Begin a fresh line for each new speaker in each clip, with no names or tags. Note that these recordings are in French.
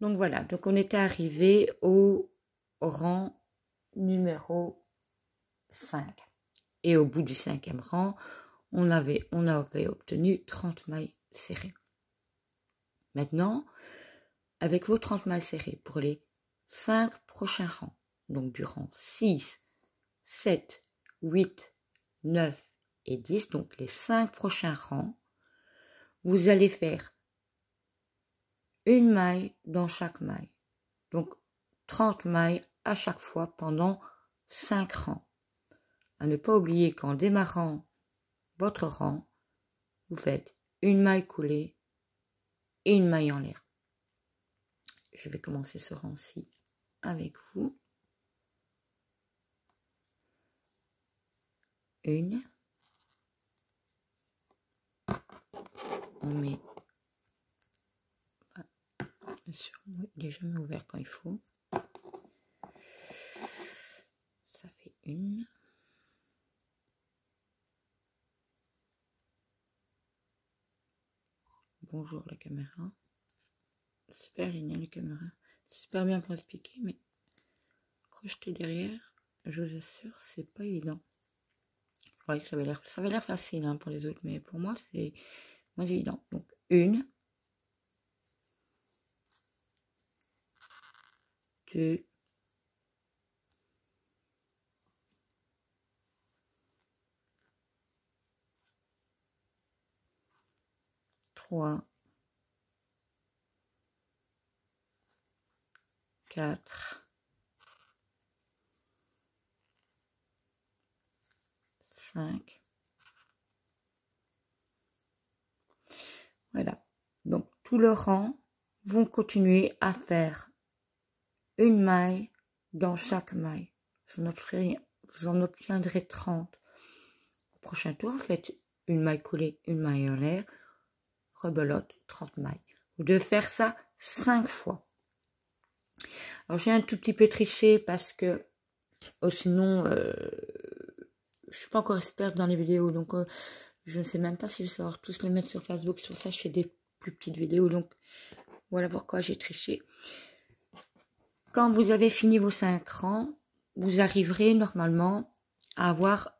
Donc voilà, donc on était arrivé au rang numéro 5. Et au bout du 5e rang, on avait obtenu 30 mailles serrées. Maintenant, avec vos 30 mailles serrées pour les 5 prochains rangs, donc du rang 6, 7, 8, 9 et 10, donc les 5 prochains rangs, vous allez faire une maille dans chaque maille. Donc 30 mailles à chaque fois pendant 5 rangs. À ne pas oublier qu'en démarrant votre rang, vous faites une maille coulée et une maille en l'air. Je vais commencer ce rang-ci avec vous. Une. On met... Bien sûr, il est jamais ouvert quand il faut. Ça fait une. Bonjour la caméra. Super génial la caméra. Super bien pour expliquer, mais crocheter derrière, je vous assure, c'est pas évident. Je croyais que ça avait l'air facile hein, pour les autres, mais pour moi c'est moins évident. Donc une, deux, trois, quatre, 5. Voilà. Donc, tout le rang vont continuer à faire une maille dans chaque maille. Vous en obtiendrez 30. Au prochain tour, vous faites une maille coulée, une maille en l'air, rebelote, 30 mailles. Vous devez faire ça 5 fois. Alors, j'ai un tout petit peu triché parce que sinon, je suis pas encore experte dans les vidéos, donc je ne sais même pas si je vais savoir tous les mettre sur Facebook. C'est pour ça que je fais des plus petites vidéos, donc voilà pourquoi j'ai triché. Quand vous avez fini vos 5 rangs, vous arriverez normalement à avoir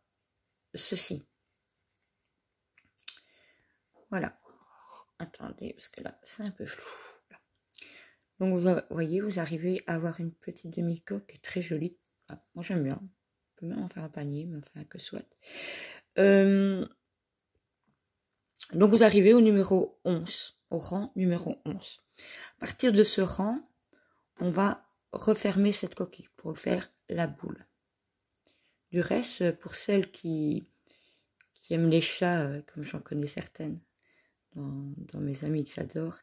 ceci. Voilà. Attendez, parce que là, c'est un peu flou. Donc, vous voyez, vous arrivez à avoir une petite demi-coque qui est très jolie. Ah, moi, j'aime bien. On peut même en faire un panier, mais enfin, que soit. Donc, vous arrivez au numéro 11, au rang numéro 11. À partir de ce rang, on va refermer cette coquille pour faire la boule. Du reste, pour celles qui aiment les chats, comme j'en connais certaines dans mes amis que j'adore,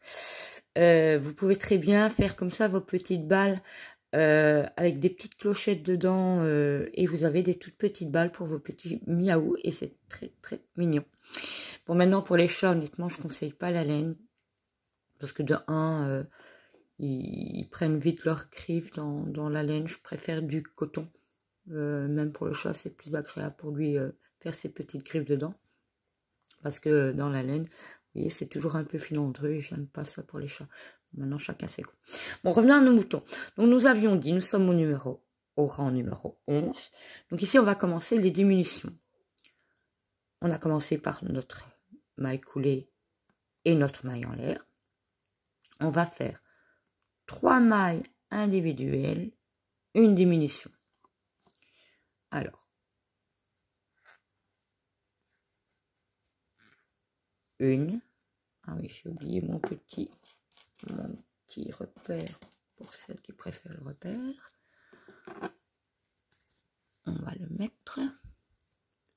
vous pouvez très bien faire comme ça vos petites balles avec des petites clochettes dedans et vous avez des toutes petites balles pour vos petits miaou et c'est très très mignon. Bon, maintenant pour les chats, honnêtement, je ne conseille pas la laine parce que de 1, ils prennent vite leurs griffes dans la laine. Je préfère du coton. Même pour le chat, c'est plus agréable pour lui faire ses petites griffes dedans. Parce que dans la laine, vous voyez, c'est toujours un peu filandreux et j'aime pas ça pour les chats. Maintenant, chacun ses goûts. Bon, revenons à nos moutons. Donc, nous avions dit, nous sommes au rang numéro 11. Donc, ici, on va commencer les diminutions. On a commencé par notre maille coulée et notre maille en l'air. On va faire 3 mailles individuelles, une diminution. Alors, une. Ah oui, j'ai oublié mon petit repère pour celles qui préfèrent le repère. On va le mettre.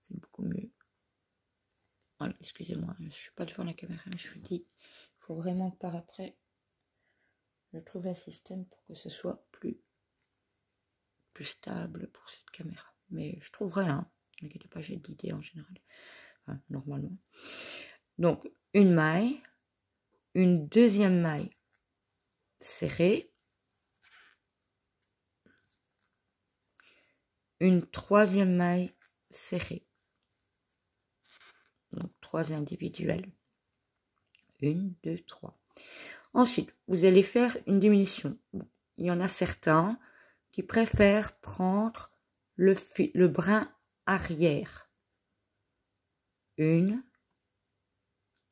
C'est beaucoup mieux. Voilà, excusez-moi, je ne suis pas devant la caméra. Je vous dis, il faut vraiment que par après, je trouve un système pour que ce soit plus stable pour cette caméra. Mais je trouverai un. Ne inquiétez pas, j'ai de l'idée en général. Enfin, normalement. Donc, une maille, une deuxième maille serrée, une troisième maille serrée. Donc, 3 individuelles. 1, 2, 3. Ensuite, vous allez faire une diminution. Bon, il y en a certains qui préfèrent prendre le brin arrière. Une,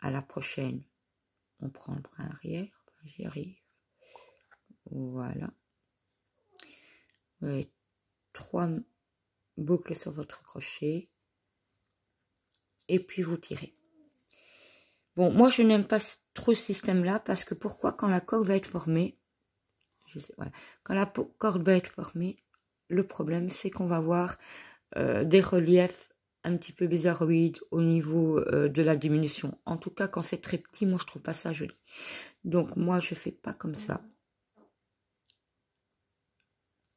à la prochaine, on prend le brin arrière, j'y arrive. Voilà. Vous avez 3 boucles sur votre crochet et puis vous tirez. Bon, moi je n'aime pas trop ce système-là parce que pourquoi? Quand la corde va être formée, voilà, quand la corde va être formée, le problème c'est qu'on va voir des reliefs un petit peu bizarroïdes au niveau de la diminution. En tout cas, quand c'est très petit, moi je trouve pas ça joli. Donc moi je fais pas comme ça.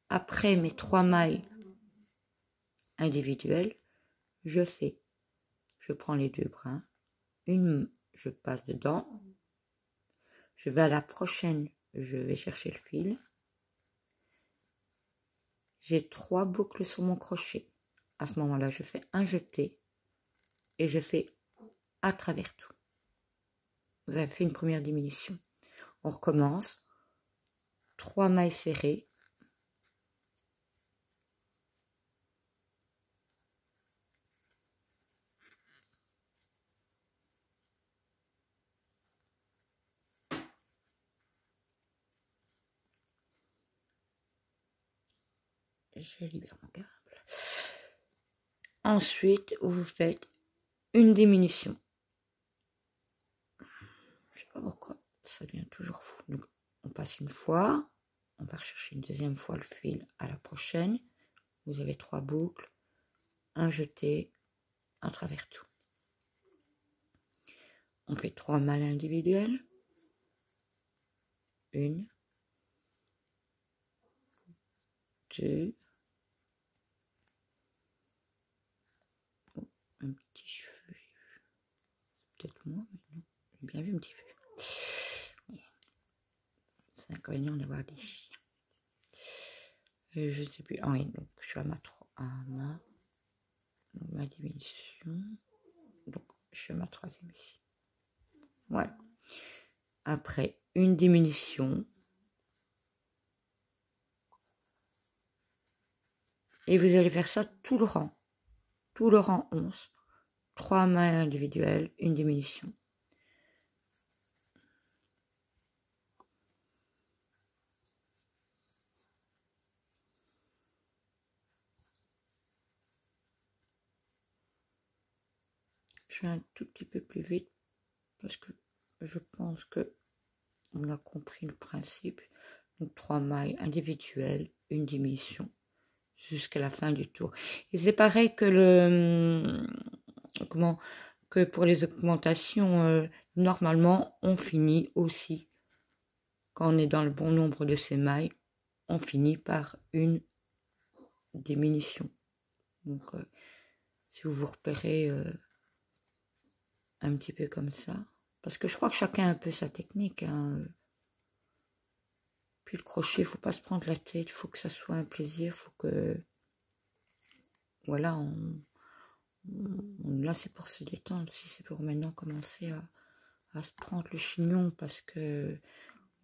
Après mes 3 mailles individuelles, je prends les 2 brins, une, je passe dedans, je vais à la prochaine, je vais chercher le fil, j'ai 3 boucles sur mon crochet. À ce moment-là, je fais un jeté et je fais à travers tout. Vous avez fait une première diminution. On recommence, 3 mailles serrées, je libère mon câble. Ensuite, vous faites une diminution. Je sais pas pourquoi, ça devient toujours fou. Donc, on passe une fois, on va rechercher une deuxième fois le fil à la prochaine. Vous avez 3 boucles, un jeté à travers tout. On fait 3 mailles individuelles. 1, 2, oh, un petit cheveu, peut-être moi, mais non, j'ai bien vu un petit feu. Oui. C'est inconvénient d'avoir des chiens. Je ne sais plus, ah oui, donc je suis à ma diminution, donc je suis à ma 3e ici. Voilà. Après une diminution, et vous allez faire ça tout le rang 11, 3 mailles individuelles, une diminution. Je vais un tout petit peu plus vite parce que je pense que on a compris le principe. Donc 3 mailles individuelles, une diminution jusqu'à la fin du tour. Et c'est pareil que que pour les augmentations, normalement on finit aussi, quand on est dans le bon nombre de ces mailles, on finit par une diminution. Donc si vous vous repérez un petit peu comme ça, parce que je crois que chacun a un peu sa technique, hein. Puis le crochet, il ne faut pas se prendre la tête, il faut que ça soit un plaisir, il faut que, voilà, là c'est pour se détendre, si c'est pour maintenant commencer à se prendre le chignon, parce que,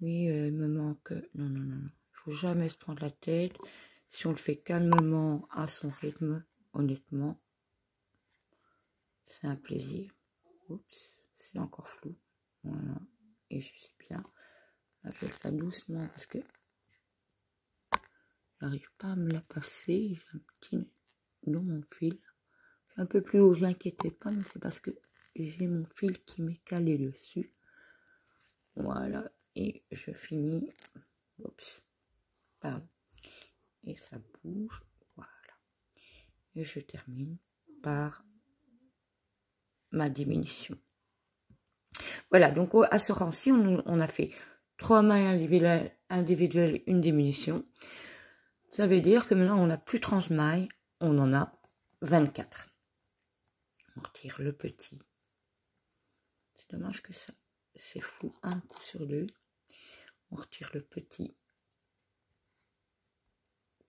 oui, il me manque, non, il ne faut jamais se prendre la tête. Si on le fait calmement, à son rythme, honnêtement, c'est un plaisir. Oups, c'est encore flou, voilà, et je suis bien. Là, je vais le faire doucement parce que j'arrive pas à me la passer. J'ai un petit dans mon fil. Je suis un peu plus haut, vous inquiétez pas, mais c'est parce que j'ai mon fil qui m'est calé dessus. Voilà, et je finis. Oups, pardon. Et ça bouge, voilà. Et je termine par ma diminution. Voilà, donc à ce rang-ci, on a fait 3 mailles individuelles, une diminution. Ça veut dire que maintenant, on n'a plus 30 mailles, on en a 24. On retire le petit. C'est dommage que ça, c'est flou, un coup sur deux. On retire le petit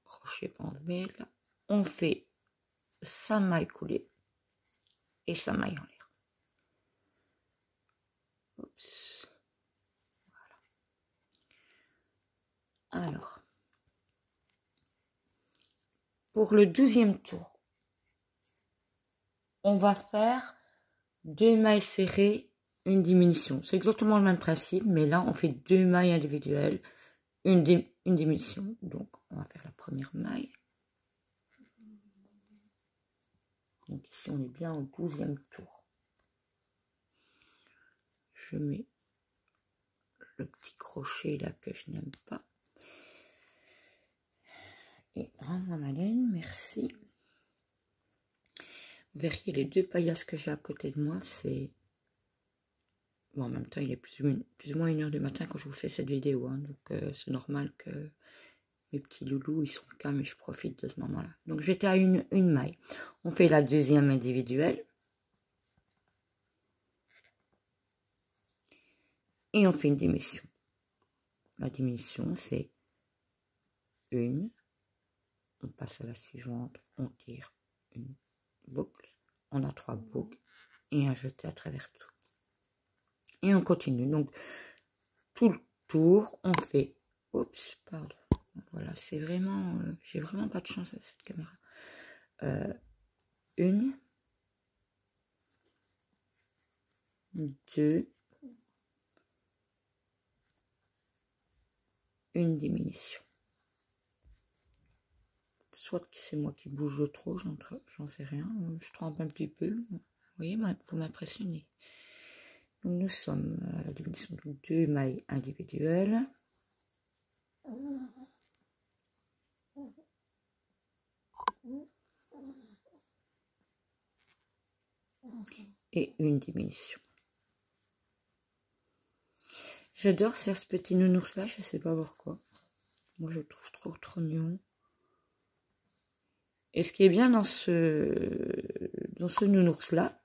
crochet penduel. On fait sa maille coulée et sa maille en l'air. Oups. Voilà. Alors, pour le 12e tour, on va faire 2 mailles serrées, une diminution. C'est exactement le même principe, mais là, on fait 2 mailles individuelles, une diminution. Donc, on va faire la première maille. Donc ici, on est bien au 12e tour. Je mets le petit crochet là que je n'aime pas. Et rends-moi ma laine, merci. Vous verriez les 2 paillasses que j'ai à côté de moi, c'est... Bon, en même temps, il est plus ou moins 1h du matin quand je vous fais cette vidéo, hein, donc c'est normal que mes petits loulous, ils sont calmes et je profite de ce moment-là. Donc j'étais à une maille. On fait la 2e individuelle. Et on fait une diminution. La diminution, c'est 1. On passe à la suivante. On tire une boucle. On a 3 boucles. Et un jeté à travers tout. Et on continue. Donc, tout le tour, on fait... Oups, pardon. Voilà, c'est vraiment... j'ai vraiment pas de chance avec cette caméra. 1, 2, une diminution. Soit que c'est moi qui bouge trop, j'en sais rien. Je trempe un petit peu. Vous voyez, vous m'impressionnez. Donc nous sommes à la diminution de 2 mailles individuelles. Et une diminution. J'adore faire ce petit nounours là, je sais pas pourquoi. Moi je le trouve trop mignon. Et ce qui est bien dans ce nounours là,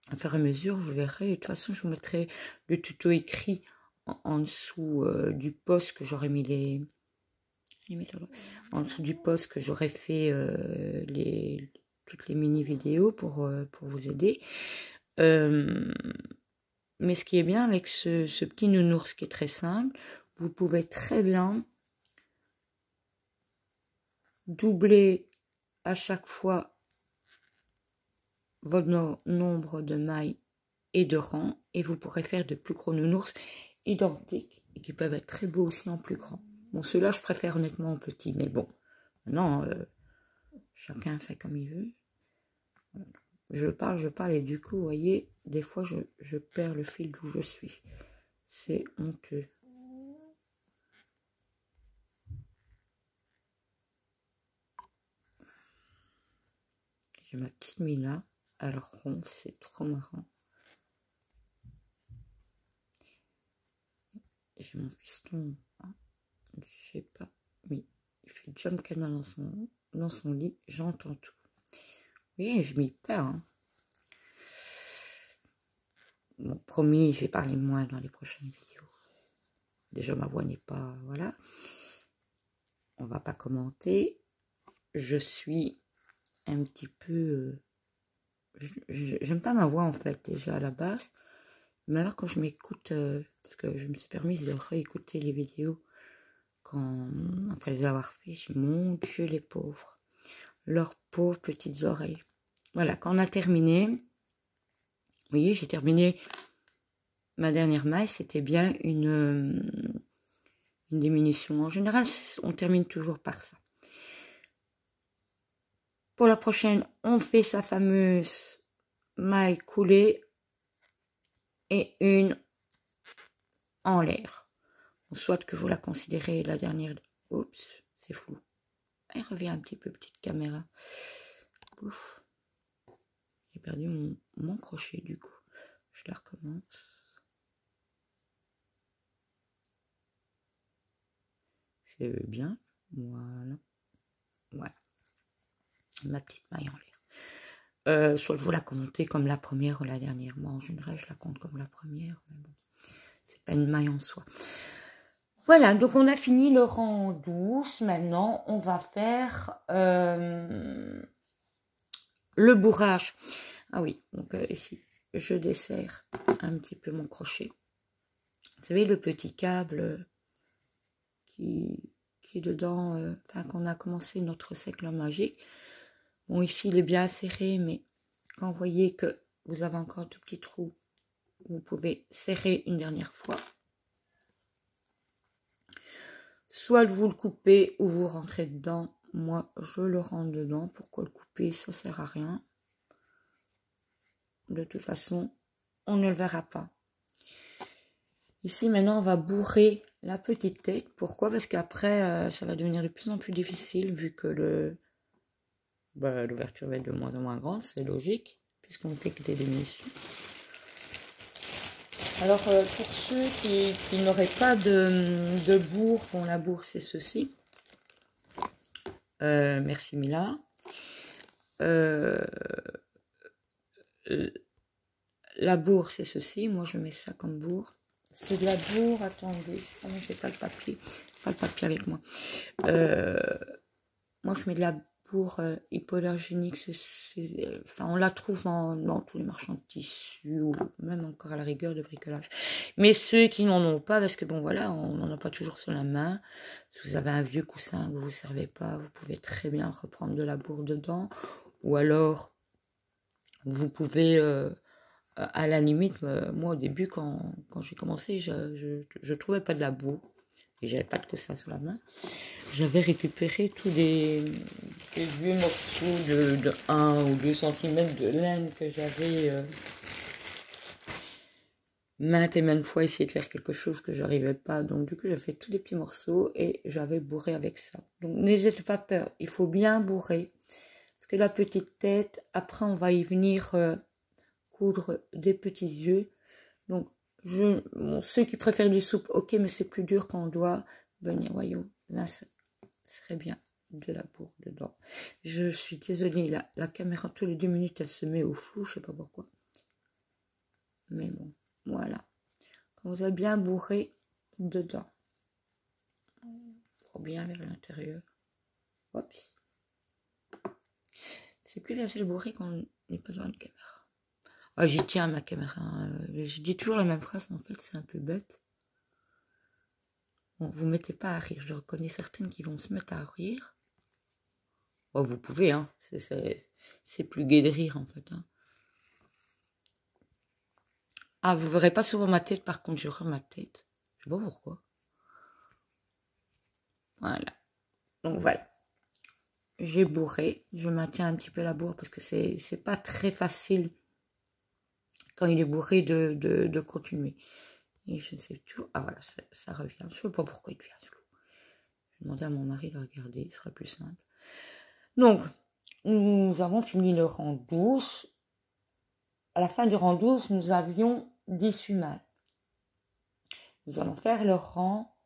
à fur et à mesure, vous verrez, de toute façon je vous mettrai le tuto écrit en dessous du post que j'aurais mis en dessous du post que j'aurais fait toutes les mini vidéos pour vous aider. Mais ce qui est bien avec ce petit nounours qui est très simple, vous pouvez très bien doubler à chaque fois votre nombre de mailles et de rangs, et vous pourrez faire de plus gros nounours identiques et qui peuvent être très beaux aussi en plus grand. Bon, ceux-là, je préfère honnêtement en petit, mais bon, non, chacun fait comme il veut. Je parle, et du coup, vous voyez, des fois, je perds le fil d'où je suis. C'est honteux. J'ai ma petite Mila, alors rond, c'est trop marrant. J'ai mon fiston, hein, je sais pas, mais il fait jump canal dans son lit, j'entends tout. Oui, je m'y perds. Hein. Bon, promis, je vais parler moins dans les prochaines vidéos. Déjà, ma voix n'est pas... Voilà. On va pas commenter. Je suis un petit peu... j'aime pas ma voix, en fait, déjà, à la base. Mais alors, quand je m'écoute... parce que je me suis permise de réécouter les vidéos après les avoir fait, je dis, mon Dieu, les pauvres. Leurs pauvres petites oreilles. Voilà, quand on a terminé... Vous voyez, j'ai terminé ma dernière maille, c'était bien une diminution. En général, on termine toujours par ça. Pour la prochaine, on fait sa fameuse maille coulée et une en l'air. Soit que vous la considérez la dernière... Oups, c'est flou. Elle revient un petit peu, petite caméra. Ouf. J'ai perdu mon crochet du coup. Je la recommence. C'est bien. Voilà. Voilà. Ma petite maille en l'air. Soit vous la comptez comme la première ou la dernière. Moi, en général, je la compte comme la première. Mais bon, c'est pas une maille en soi. Voilà, donc on a fini le rang 12. Maintenant, on va faire le bourrage. Ah oui, donc ici, je desserre un petit peu mon crochet. Vous savez, le petit câble qui est dedans, enfin qu'on a commencé notre cercle magique. Bon, ici il est bien serré, mais quand vous voyez que vous avez encore un tout petit trou, vous pouvez serrer une dernière fois. Soit vous le coupez ou vous rentrez dedans. Moi, je le rentre dedans. Pourquoi le couper? Ça sert à rien. De toute façon, on ne le verra pas. Ici, maintenant, on va bourrer la petite tête. Pourquoi? Parce qu'après, ça va devenir de plus en plus difficile vu que l'ouverture va être de moins en moins grande. C'est logique, puisqu'on fait que des diminutions. Alors, pour ceux qui n'auraient pas de bourre, bon, la bourre, c'est ceci. Merci Mila. La bourre, c'est ceci. Moi, je mets ça comme bourre. C'est de la bourre, attendez. Ah non, j'ai pas le papier. C'est pas le papier avec moi. Moi, je mets de la bourre hypoallergénique. Enfin, on la trouve dans tous les marchands de tissus ou même encore à la rigueur de bricolage. Mais ceux qui n'en ont pas, parce que bon, voilà, on n'en a pas toujours sur la main. Si vous avez un vieux coussin que vous ne servez pas, vous pouvez très bien reprendre de la bourre dedans. Ou alors, vous pouvez... à la limite, moi au début, quand j'ai commencé, je trouvais pas de la boue et j'avais pas de coussin sur la main. J'avais récupéré tous des vieux morceaux de 1 ou 2 cm de laine que j'avais maintes et maintes fois essayé de faire quelque chose que j'arrivais pas. Donc du coup, j'ai fait tous les petits morceaux et j'avais bourré avec ça. Donc n'hésitez pas peur, il faut bien bourrer. Parce que la petite tête, après on va y venir... coudre des petits yeux. Donc, ceux qui préfèrent du soupe, ok, mais c'est plus dur quand on doit venir, voyons. Là, ça serait bien de la bourre dedans. Je suis désolée, la caméra, tous les 2 minutes, elle se met au flou, je sais pas pourquoi. Mais bon, voilà. Quand vous avez bien bourré dedans. Trop bien vers l'intérieur. Oups. C'est plus facile de bourrer quand on n'est pas devant une caméra. Oh, j'y tiens à ma caméra. Je dis toujours la même phrase, mais en fait, c'est un peu bête. Bon, vous ne mettez pas à rire. Je reconnais certaines qui vont se mettre à rire. Bon, vous pouvez, hein. C'est plus gai de rire, en fait. Hein. Ah, vous ne verrez pas souvent ma tête, par contre, j'aurai ma tête. Je sais pas pourquoi. Voilà. Donc, voilà. J'ai bourré. Je maintiens un petit peu la bourre parce que c'est pas très facile quand il est bourré de continuer. Et je ne sais plus. Ah voilà, ça revient. Je ne sais pas pourquoi il devient flou. Je vais demander à mon mari de regarder, ce sera plus simple. Donc, nous avons fini le rang 12. À la fin du rang 12, nous avions 18 mâles. Nous allons faire le rang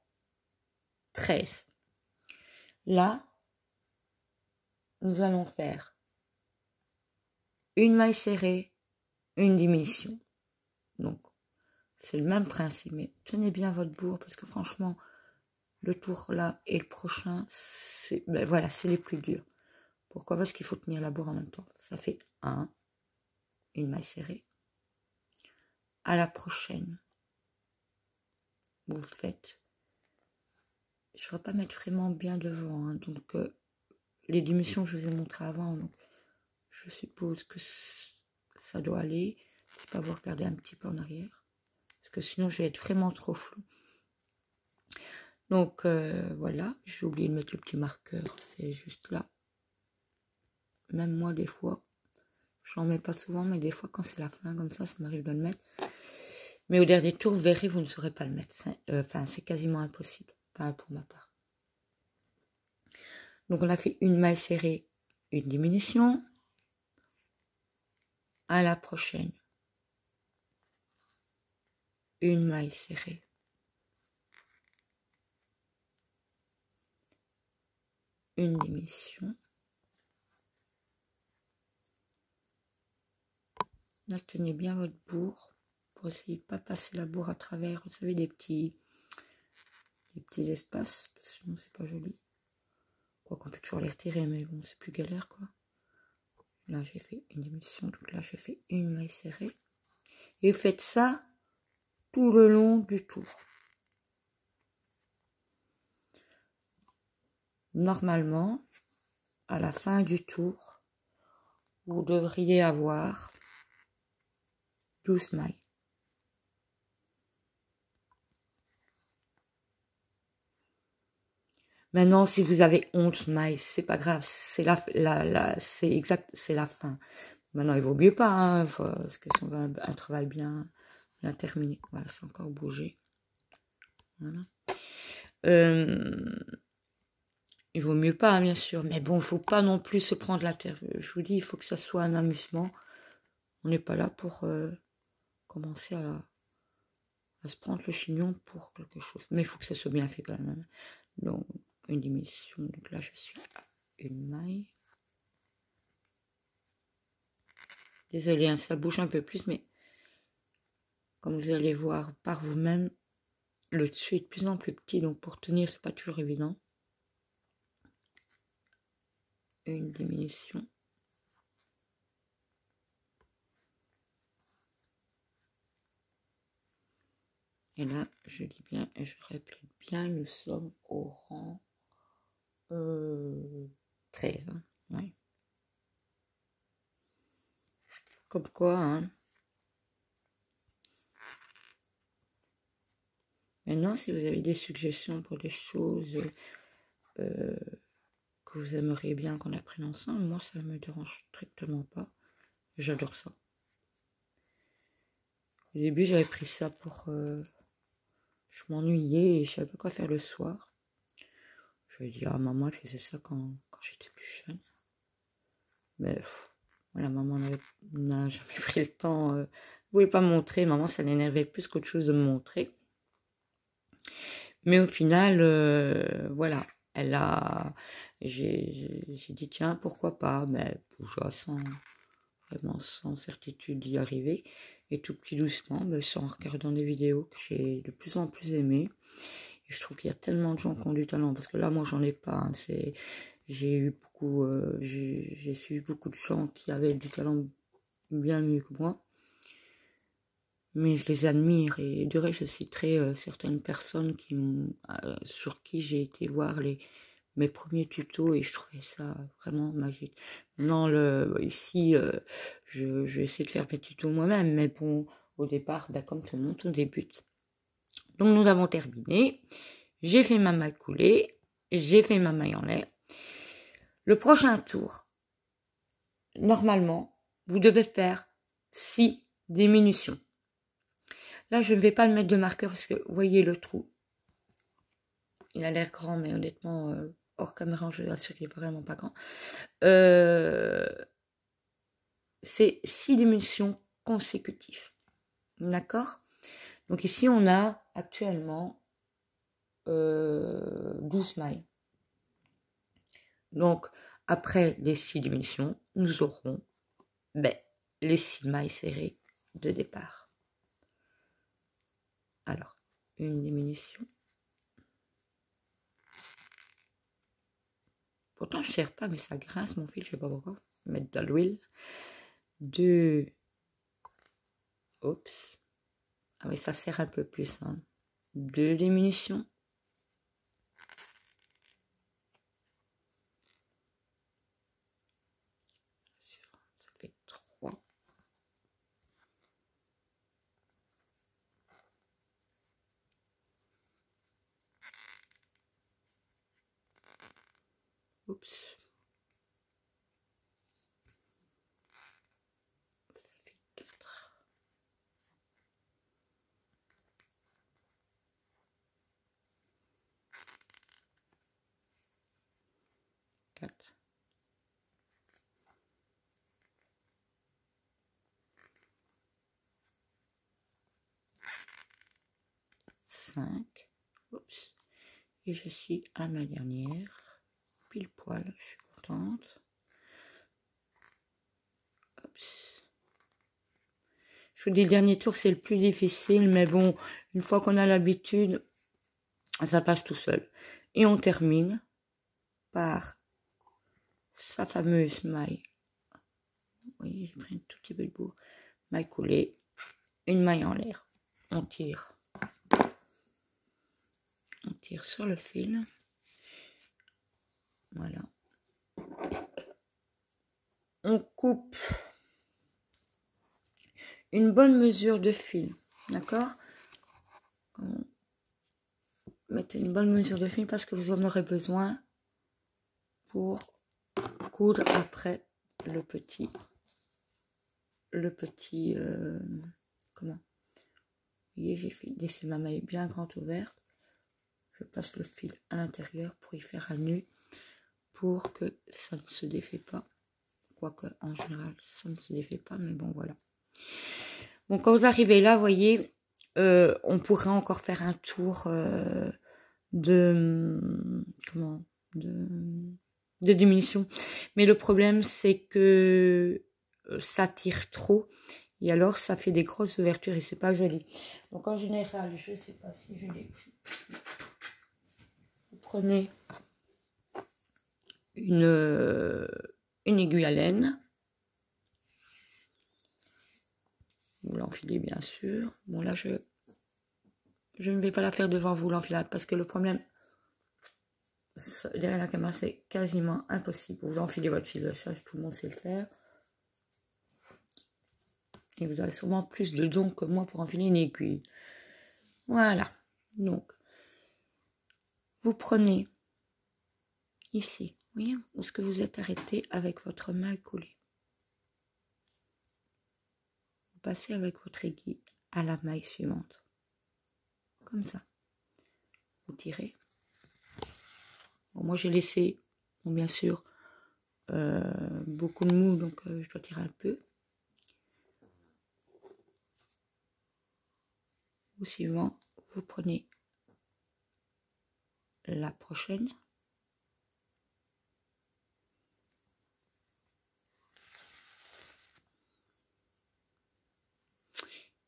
13. Là, nous allons faire une maille serrée, une diminution. Donc, c'est le même principe, mais tenez bien votre bourre parce que franchement, le tour là et le prochain, ben voilà, c'est les plus durs. Pourquoi? Parce qu'il faut tenir la bourre en même temps. Ça fait 1, une maille serrée. À la prochaine, vous faites. Je ne vais pas mettre vraiment bien devant, hein, donc les diminutions que je vous ai montrées avant, donc je suppose que ça doit aller. C'est pas vous regarder un petit peu en arrière, parce que sinon je vais être vraiment trop flou. Donc voilà, j'ai oublié de mettre le petit marqueur, c'est juste là. Même moi des fois, j'en mets pas souvent, mais des fois quand c'est la fin comme ça m'arrive de le mettre. Mais au dernier tour, vous verrez, vous ne saurez pas le mettre. Enfin, c'est quasiment impossible, enfin pour ma part. Donc on a fait une maille serrée, une diminution. À la prochaine, une maille serrée. Une diminution. Là, tenez bien votre bourre pour essayer de ne pas passer la bourre à travers, vous savez, des petits espaces, parce que sinon c'est pas joli. Quoi qu'on peut toujours les retirer, mais bon, c'est plus galère, quoi. Là, j'ai fait une diminution, donc là, j'ai fait une maille serrée. Et vous faites ça tout le long du tour. normalement, à la fin du tour, vous devriez avoir 12 mailles. Maintenant, si vous avez 11 mailles, c'est pas grave, c'est c'est exact, c'est la fin. Maintenant, il vaut mieux pas, hein, parce que c'est un travail bien terminé. Voilà, c'est encore bougé. Voilà. Il vaut mieux pas, hein, bien sûr, mais bon, il faut pas non plus se prendre la terre. Je vous dis, il faut que ça soit un amusement. On n'est pas là pour commencer à se prendre le chignon pour quelque chose. Mais il faut que ça soit bien fait quand même. Donc, une diminution. Donc là, je suis à une maille. Désolée, hein, ça bouge un peu plus, mais comme vous allez voir par vous-même, le dessus est de plus en plus petit, donc pour tenir, c'est pas toujours évident. Une diminution. Et là, je dis bien et je répète bien, nous sommes au rang 13. Hein, ouais. Comme quoi, hein. Maintenant, si vous avez des suggestions pour des choses que vous aimeriez bien qu'on apprenne ensemble, moi, ça ne me dérange strictement pas. J'adore ça. Au début, j'avais pris ça pour... je m'ennuyais et je savais pas quoi faire le soir. Je lui ai dit, ah, maman, elle faisait ça quand j'étais plus jeune. Mais voilà, maman n'a jamais pris le temps. Ne voulait pas me montrer. Maman, ça l'énervait plus qu'autre chose de me montrer. Mais au final, voilà, j'ai dit, tiens, pourquoi pas, mais vraiment sans certitude d'y arriver. Et tout petit doucement, mais en regardant des vidéos que j'ai de plus en plus aimées. Et je trouve qu'il y a tellement de gens qui ont du talent, parce que là, moi, j'en ai pas. Hein, j'ai suivi beaucoup de gens qui avaient du talent bien mieux que moi. Mais je les admire et du reste, je citerai certaines personnes sur qui j'ai été voir mes premiers tutos et je trouvais ça vraiment magique. Maintenant, ici, je vais essayer de faire mes tutos moi-même, mais bon, au départ, comme tout le monde, on débute. Donc, nous avons terminé. J'ai fait ma maille coulée, j'ai fait ma maille en l'air. Le prochain tour, normalement, vous devez faire 6 diminutions. Là, je ne vais pas le mettre de marqueur parce que vous voyez le trou. Il a l'air grand, mais honnêtement, hors caméra, je vous assure qu'il n'est vraiment pas grand. C'est 6 diminutions consécutives. D'accord? Donc ici, on a actuellement 12 mailles. Donc, après les 6 diminutions, nous aurons les 6 mailles serrées de départ. Alors, une diminution. Pourtant, je ne serre pas, mais ça grince mon fil, je ne sais pas pourquoi. Mettre de l'huile. 2. Oups. Ah oui, ça serre un peu plus. Hein. 2 diminutions. Ça fait 3. Oups. Ça fait 4. 4. 5. Oups. Et je suis à ma dernière. Pile poil. Je suis contente. Oups. Je vous dis, le dernier tour, c'est le plus difficile. Mais bon, une fois qu'on a l'habitude, ça passe tout seul. Et on termine par sa fameuse maille. Vous voyez, j'ai pris un tout petit peu de bout. Maille coulée. Une maille en l'air. On tire. On tire sur le fil. Voilà. On coupe une bonne mesure de fil, d'accord? Mettez une bonne mesure de fil parce que vous en aurez besoin pour coudre après le petit comment? Vous voyez, j'ai laissé ma maille bien grande ouverte. Je passe le fil à l'intérieur pour y faire un nœud pour que ça ne se défait pas. Quoique en général ça ne se défait pas, mais bon voilà. Bon, quand vous arrivez là, vous voyez, on pourrait encore faire un tour de diminution, mais le problème c'est que ça tire trop et alors ça fait des grosses ouvertures et c'est pas joli. Donc en général, je sais pas si je l'ai pris. Vous prenez une aiguille à laine, vous l'enfilez bien sûr. Bon là je ne vais pas la faire devant vous l'enfilade parce que le problème derrière la caméra c'est quasiment impossible. Vous enfilez votre fil de ça, tout le monde sait le faire. Et vous avez sûrement plus de dons que moi pour enfiler une aiguille. Voilà. Donc, vous prenez ici, vous voyez, où est-ce que vous êtes arrêté avec votre main collée. Vous passez avec votre aiguille à la maille suivante. Comme ça. Vous tirez. Bon, moi, j'ai laissé, bon, bien sûr, beaucoup de mou, donc je dois tirer un peu. Au suivant, vous prenez la prochaine.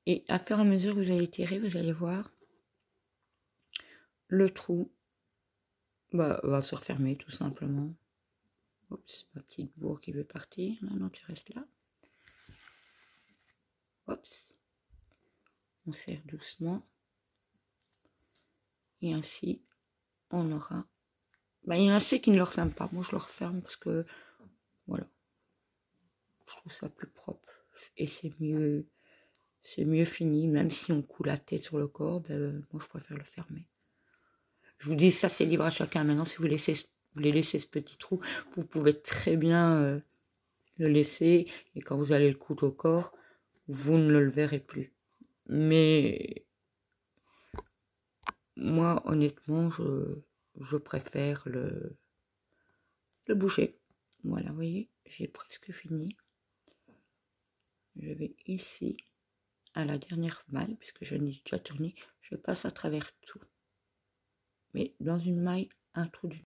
Et à fur et à mesure que vous allez tirer, vous allez voir le trou va se refermer tout simplement. Oups, ma petite bourre qui veut partir. Non, tu restes là. Oups. On serre doucement. Et ainsi, on aura... il y en a ceux qui ne le referment pas. Moi, je le referme parce que, voilà. Je trouve ça plus propre. Et c'est mieux fini. Même si on coud la tête sur le corps, moi, je préfère le fermer. Je vous dis, ça, c'est libre à chacun. Maintenant, si vous voulez laisser ce petit trou, vous pouvez très bien le laisser. Et quand vous allez le coudre au corps, vous ne le verrez plus. Mais moi, honnêtement, je préfère le boucher. Voilà, vous voyez, j'ai presque fini. Je vais ici, à la dernière maille, puisque je n'ai déjà tourné, je passe à travers tout. Mais dans une maille, un trou d'une